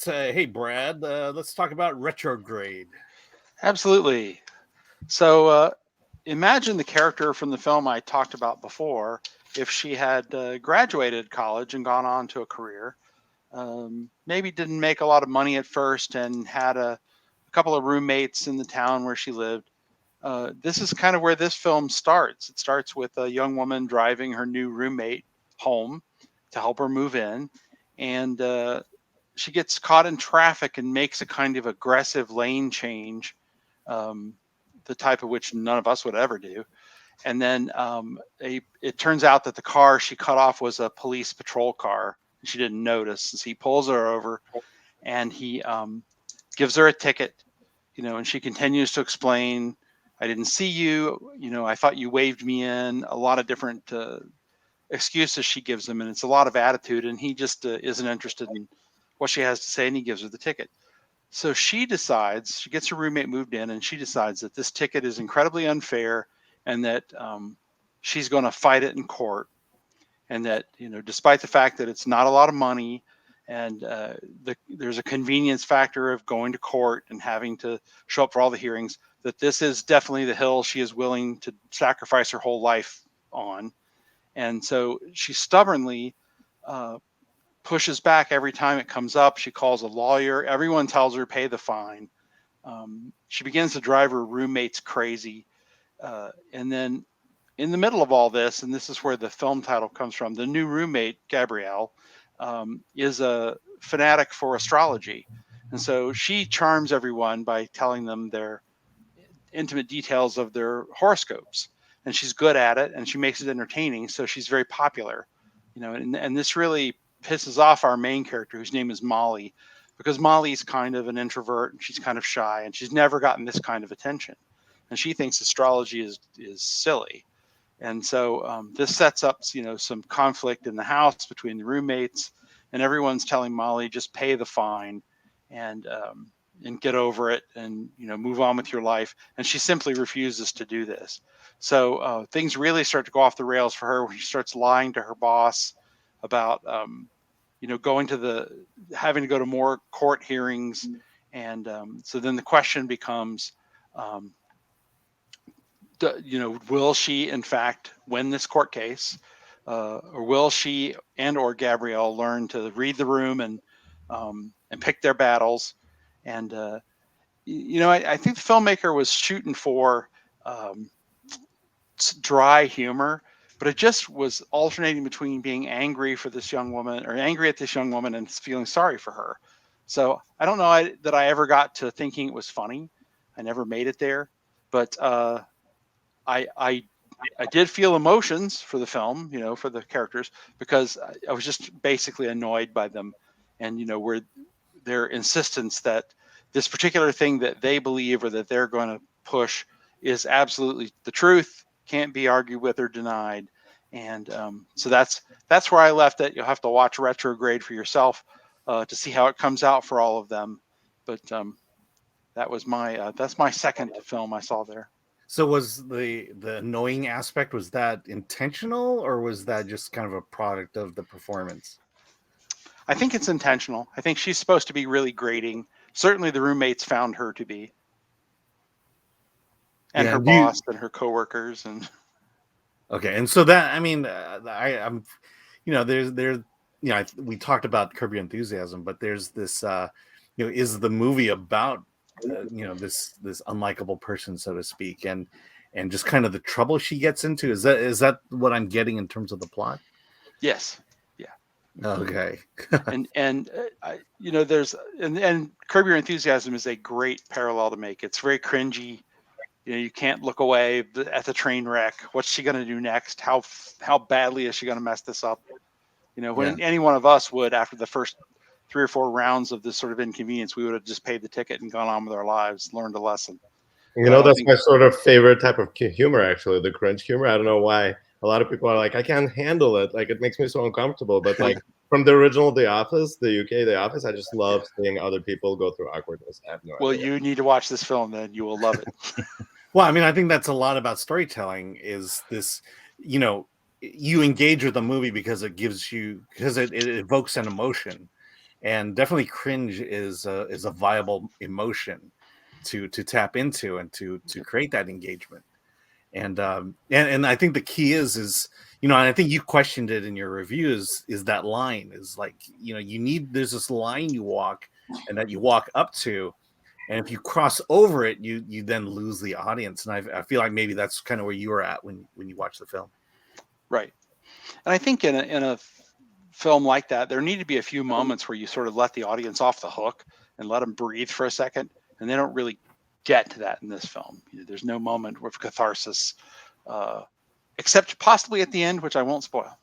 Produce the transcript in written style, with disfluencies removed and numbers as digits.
let's hey Brad, let's talk about Retrograde. Absolutely. So imagine the character from the film I talked about before if she had graduated college and gone on to a career. Maybe didn't make a lot of money at first and had a couple of roommates in the town where she lived. This is kind of where this film starts. It starts with a young woman driving her new roommate home to help her move in. And she gets caught in traffic and makes a kind of aggressive lane change, um, the type of which none of us would ever do. And then it turns out that the car she cut off was a police patrol car. She didn't notice. So he pulls her over and he gives her a ticket, and she continues to explain, I didn't see you, I thought you waved me in, a lot of different excuses she gives him. And it's a lot of attitude. And he just isn't interested in what she has to say. And he gives her the ticket. So she gets her roommate moved in, and she decides that this ticket is incredibly unfair and that she's going to fight it in court. And that, despite the fact that it's not a lot of money and there's a convenience factor of going to court and having to show up for all the hearings, that this is definitely the hill she is willing to sacrifice her whole life on. And so she stubbornly pushes back every time it comes up. She calls a lawyer. Everyone tells her, pay the fine. She begins to drive her roommates crazy. And then in the middle of all this, and this is where the film title comes from, the new roommate, Gabrielle, is a fanatic for astrology. And so she charms everyone by telling them their intimate details of their horoscopes. And she's good at it, and she makes it entertaining. So she's very popular, and this really pisses off our main character, whose name is Molly, because Molly's kind of an introvert and she's kind of shy and she's never gotten this kind of attention. And she thinks astrology is silly. And so this sets up, some conflict in the house between the roommates, and everyone's telling Molly, just pay the fine and get over it and, move on with your life. And she simply refuses to do this. So things really start to go off the rails for her when she starts lying to her boss about, having to go to more court hearings. And so then the question becomes, will she in fact win this court case, or will she or Gabrielle learn to read the room and pick their battles? And I think the filmmaker was shooting for dry humor, but it just was alternating between being angry for this young woman, or angry at this young woman, and feeling sorry for her. So I don't know that I ever got to thinking it was funny. I never made it there, but I did feel emotions for the film, for the characters, because I was just basically annoyed by them, and where their insistence that this particular thing that they believe or that they're going to push is absolutely the truth, can't be argued with or denied. And so that's where I left it. You'll have to watch Retrograde for yourself to see how it comes out for all of them. But that was that's my second film I saw there. So was the annoying aspect, was that intentional, or was that just kind of a product of the performance? I think it's intentional. I think she's supposed to be really grating. Certainly the roommates found her to be. And her boss and her coworkers. And okay, and so that, I mean, I'm, there's we talked about Curb Your Enthusiasm, but there's this, is the movie about this unlikable person, so to speak, and just kind of the trouble she gets into? Is that what I'm getting in terms of the plot? Yes. Yeah. Okay. and there's and Curb Your Enthusiasm is a great parallel to make. It's very cringy. You can't look away at the train wreck. What's she going to do next? How badly is she going to mess this up? When any one of us would, after the first 3 or 4 rounds of this sort of inconvenience, we would have just paid the ticket and gone on with our lives, learned a lesson. That's my sort of favorite type of humor, actually, the cringe humor. I don't know why. A lot of people are like, I can't handle it. Like, it makes me so uncomfortable. But like from the original The Office, the UK The Office, I just love seeing other people go through awkwardness. I have no idea. You need to watch this film, then you will love it. Well, I mean, I think that's a lot about storytelling, is this, you engage with the movie because it evokes an emotion. and definitely cringe is a viable emotion to tap into and to create that engagement. And I think the key is and I think you questioned it in your reviews, is that line is like, there's this line you walk and that you walk up to, and if you cross over it, you then lose the audience. And I feel like maybe that's kind of where you were at when you watch the film. Right. And I think in a film like that, there need to be a few moments where you sort of let the audience off the hook and let them breathe for a second. And they don't really get to that in this film. There's no moment of catharsis, except possibly at the end, which I won't spoil.